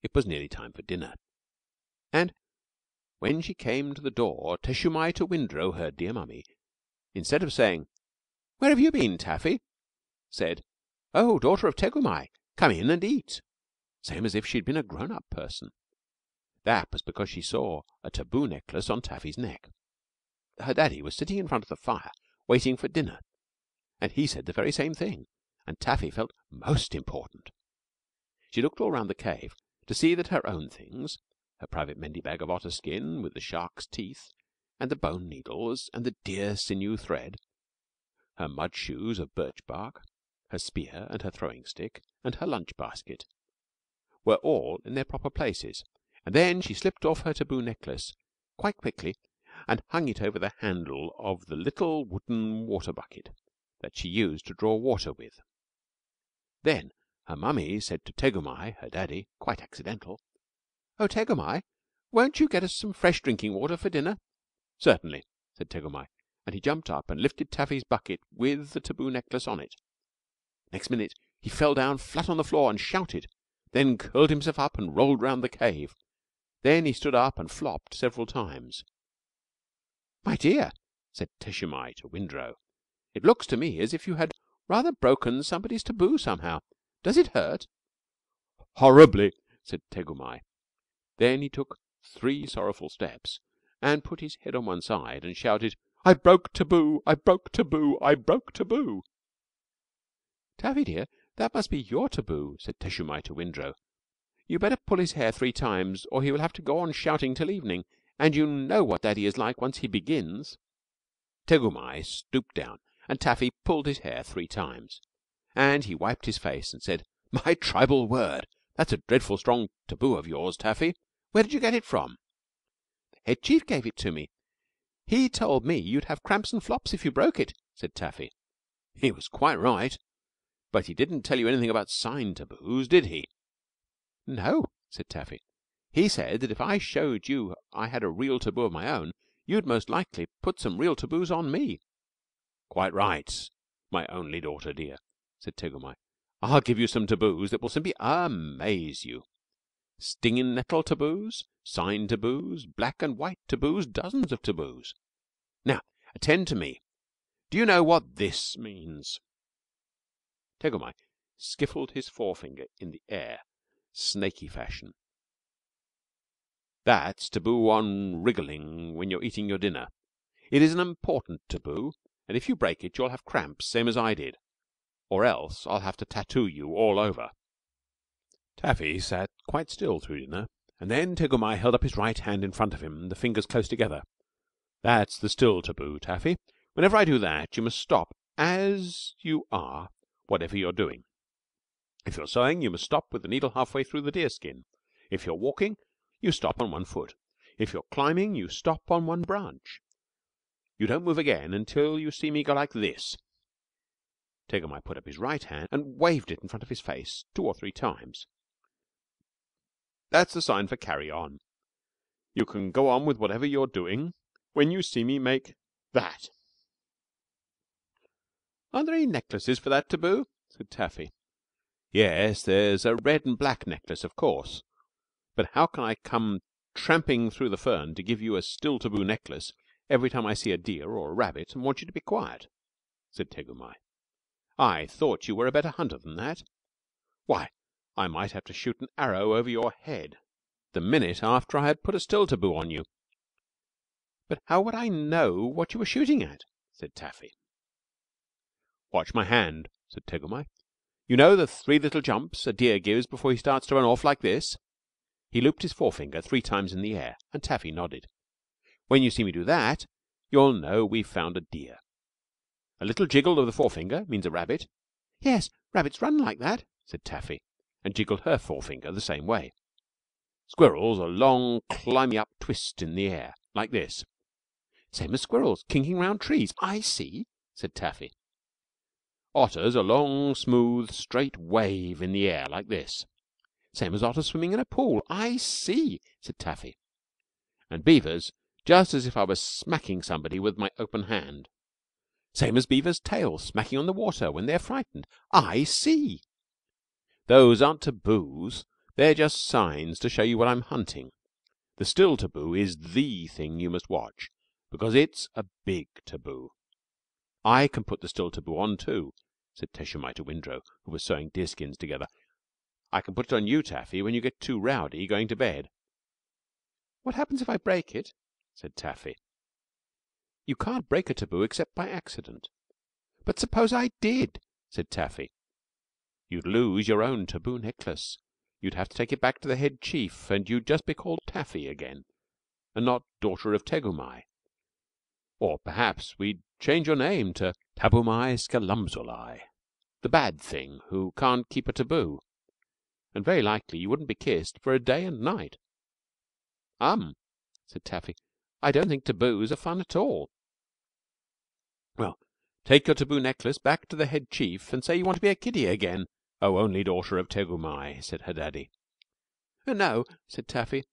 it was nearly time for dinner, and when she came to the door, Teshumai to Windrow, her dear mummy, instead of saying, "Where have you been, Taffy?" said, "Oh, daughter of Tegumai, come in and eat," same as if she had been a grown-up person. That was because she saw a taboo necklace on Taffy's neck. Her daddy was sitting in front of the fire waiting for dinner, and he said the very same thing, and Taffy felt most important. She looked all round the cave to see that her own things, her private mendie bag of otter skin with the shark's teeth and the bone needles and the deer sinew thread, her mud shoes of birch bark, her spear and her throwing stick, and her lunch basket, were all in their proper places, and then she slipped off her taboo necklace quite quickly and hung it over the handle of the little wooden water bucket that she used to draw water with. Then her mummy said to Tegumai, her daddy, quite accidental, "Oh, Tegumai, won't you get us some fresh drinking water for dinner?" "Certainly," said Tegumai, and he jumped up and lifted Taffy's bucket with the taboo necklace on it. Next minute he fell down flat on the floor and shouted, then curled himself up and rolled round the cave. Then he stood up and flopped several times. "My dear," said Teshumai to Windrow, "it looks to me as if you had rather broken somebody's taboo somehow. Does it hurt?" "Horribly," said Tegumai. Then he took 3 sorrowful steps and put his head on one side and shouted, "I broke taboo! I broke taboo! I broke taboo!" "Taffy dear, that must be your taboo," said Teshumai to Windrow. "You better pull his hair 3 times, or he will have to go on shouting till evening, and you know what Daddy is like once he begins." Tegumai stooped down, and Taffy pulled his hair 3 times, and he wiped his face and said, "My tribal word, that's a dreadful strong taboo of yours, Taffy. Where did you get it from?" "The head chief gave it to me. He told me you'd have cramps and flops if you broke it," said Taffy. "He was quite right. But he didn't tell you anything about sign taboos, did he?" "No," said Taffy. "He said that if I showed you I had a real taboo of my own, you'd most likely put some real taboos on me." "Quite right, my only daughter dear," said Tegumai. "I'll give you some taboos that will simply amaze you. Stingin' nettle taboos, sign taboos, black and white taboos, dozens of taboos. Now attend to me. Do you know what this means?" Tegumai skiffled his forefinger in the air, snaky fashion. "That's taboo on wriggling when you're eating your dinner. It is an important taboo, and if you break it you'll have cramps, same as I did, or else I'll have to tattoo you all over." Taffy sat quite still through dinner, and then Tegumai held up his right hand in front of him, the fingers close together. "That's the still taboo, Taffy. Whenever I do that, you must stop as you are, whatever you're doing. If you're sewing, you must stop with the needle halfway through the deer skin. If you're walking, you stop on one foot. If you're climbing, you stop on one branch. You don't move again until you see me go like this." Tegumai put up his right hand and waved it in front of his face 2 or 3 times. "That's the sign for carry on. You can go on with whatever you're doing when you see me make that." "Aren't there any necklaces for that taboo?" said Taffy. "Yes, there's a red and black necklace, of course. But how can I come tramping through the fern to give you a still taboo necklace every time I see a deer or a rabbit and want you to be quiet?" said Tegumai. "I thought you were a better hunter than that. Why, I might have to shoot an arrow over your head the minute after I had put a still taboo on you." "But how would I know what you were shooting at?" said Taffy. "Watch my hand," said Tegumai. "You know the 3 little jumps a deer gives before he starts to run off like this?" He looped his forefinger 3 times in the air, and Taffy nodded. "When you see me do that, you'll know we've found a deer. A little jiggle of the forefinger means a rabbit." "Yes, rabbits run like that," said Taffy, and jiggled her forefinger the same way. "Squirrels a long, climby up twist in the air, like this." "Same as squirrels, kinking round trees. I see," said Taffy. "Otters a long, smooth, straight wave in the air, like this." "Same as otters swimming in a pool. I see," said Taffy. "And beavers just as if I was smacking somebody with my open hand." "Same as beavers' tails smacking on the water when they are frightened. I see." "Those aren't taboos. They're just signs to show you what I'm hunting. The still taboo is the thing you must watch, because it's a big taboo. I can put the still taboo on too," said Teshumai to Windrow, who was sewing deerskins together. "I can put it on you, Taffy, when you get too rowdy going to bed." "What happens if I break it?" said Taffy. "You can't break a taboo except by accident." "But suppose I did?" said Taffy. "You'd lose your own taboo necklace. You'd have to take it back to the head chief, and you'd just be called Taffy again, and not daughter of Tegumai. Or perhaps we'd change your name to Tabumai Skalumzulai, the bad thing who can't keep a taboo, and very likely you wouldn't be kissed for a day and night." Said Taffy. "I don't think taboos are fun at all." "Well, take your taboo necklace back to the head chief and say you want to be a kiddie again, O only daughter of Tegumai," said her daddy. "No," said Taffy.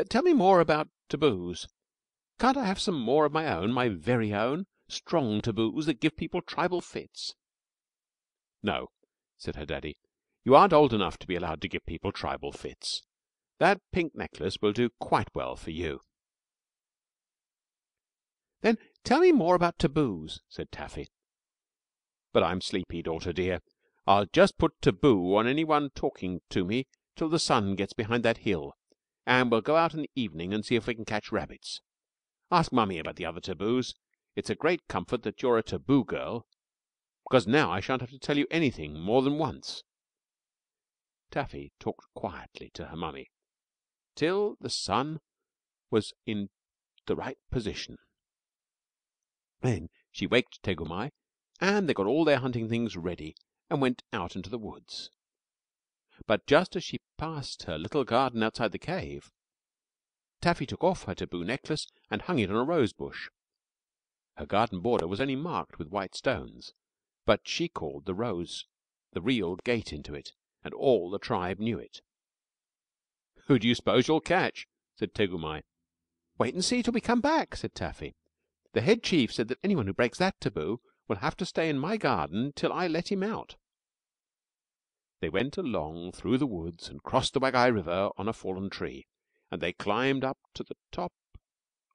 "Tell me more about taboos. Can't I have some more of my own, my very own, strong taboos that give people tribal fits?" "No," said her daddy. "You aren't old enough to be allowed to give people tribal fits. That pink necklace will do quite well for you." "Then tell me more about taboos," said Taffy. "But I'm sleepy, daughter dear. I'll just put taboo on any one talking to me till the sun gets behind that hill, and we'll go out in the evening and see if we can catch rabbits. Ask Mummy about the other taboos. It's a great comfort that you're a taboo girl, because now I shan't have to tell you anything more than once." Taffy talked quietly to her Mummy till the sun was in the right position. Then she waked Tegumai, and they got all their hunting things ready and went out into the woods. But just as she passed her little garden outside the cave, Taffy took off her taboo necklace and hung it on a rose bush. Her garden border was only marked with white stones, but she called the rose the real gate into it, and all the tribe knew it. "Who do you suppose you'll catch?" said Tegumai. "Wait and see till we come back," said Taffy. "The head chief said that anyone who breaks that taboo will have to stay in my garden till I let him out." They went along through the woods and crossed the Wagai River on a fallen tree, and they climbed up to the top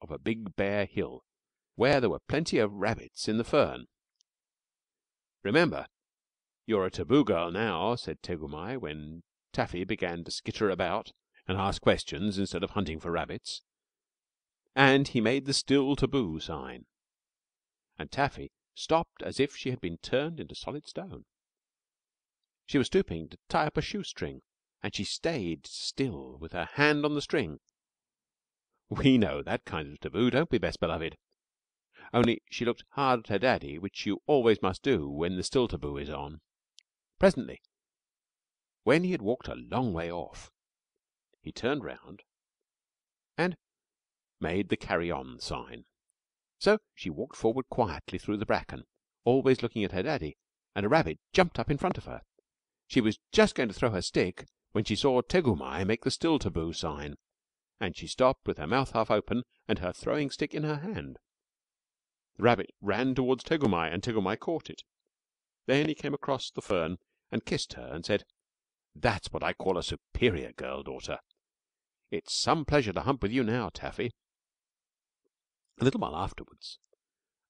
of a big bare hill where there were plenty of rabbits in the fern. "Remember, you're a taboo girl now," said Tegumai, when Taffy began to skitter about and ask questions instead of hunting for rabbits. And he made the still taboo sign, and Taffy stopped as if she had been turned into solid stone. She was stooping to tie up a shoestring, and she stayed still with her hand on the string. We know that kind of taboo, don't we, Best Beloved? Only she looked hard at her daddy, which you always must do when the still taboo is on. Presently, when he had walked a long way off, he turned round and made the carry on sign. So she walked forward quietly through the bracken, always looking at her daddy, and a rabbit jumped up in front of her. She was just going to throw her stick when she saw Tegumai make the still taboo sign, and she stopped with her mouth half open and her throwing stick in her hand. The rabbit ran towards Tegumai, and Tegumai caught it. Then he came across the fern and kissed her and said, "That's what I call a superior girl, daughter. It's some pleasure to hunt with you now, Taffy." A little while afterwards,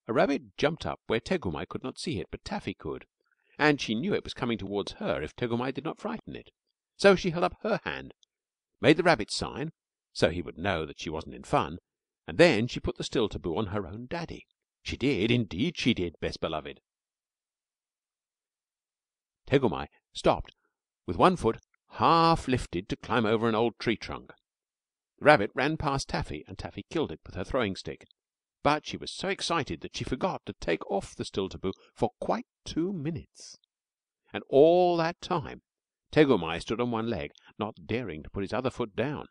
a rabbit jumped up where Tegumai could not see it, but Taffy could, and she knew it was coming towards her if Tegumai did not frighten it. So she held up her hand, made the rabbit sign, so he would know that she wasn't in fun, and then she put the still taboo on her own daddy. She did, indeed she did, Best Beloved. Tegumai stopped with one foot half lifted to climb over an old tree trunk. The rabbit ran past Taffy, and Taffy killed it with her throwing stick. But she was so excited that she forgot to take off the still taboo for quite 2 minutes. And all that time Tegumai stood on one leg, not daring to put his other foot down.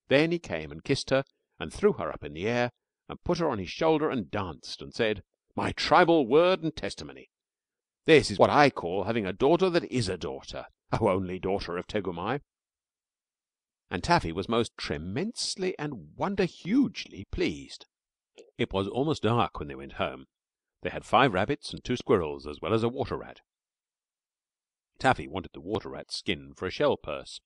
Then he came and kissed her and threw her up in the air and put her on his shoulder and danced and said, "My tribal word and testimony. This is what I call having a daughter that is a daughter, O only daughter of Tegumai." And Taffy was most tremendously and wonder hugely pleased. It was almost dark when they went home. They had 5 rabbits and 2 squirrels, as well as a water rat. Taffy wanted the water rat's skin for a shell purse,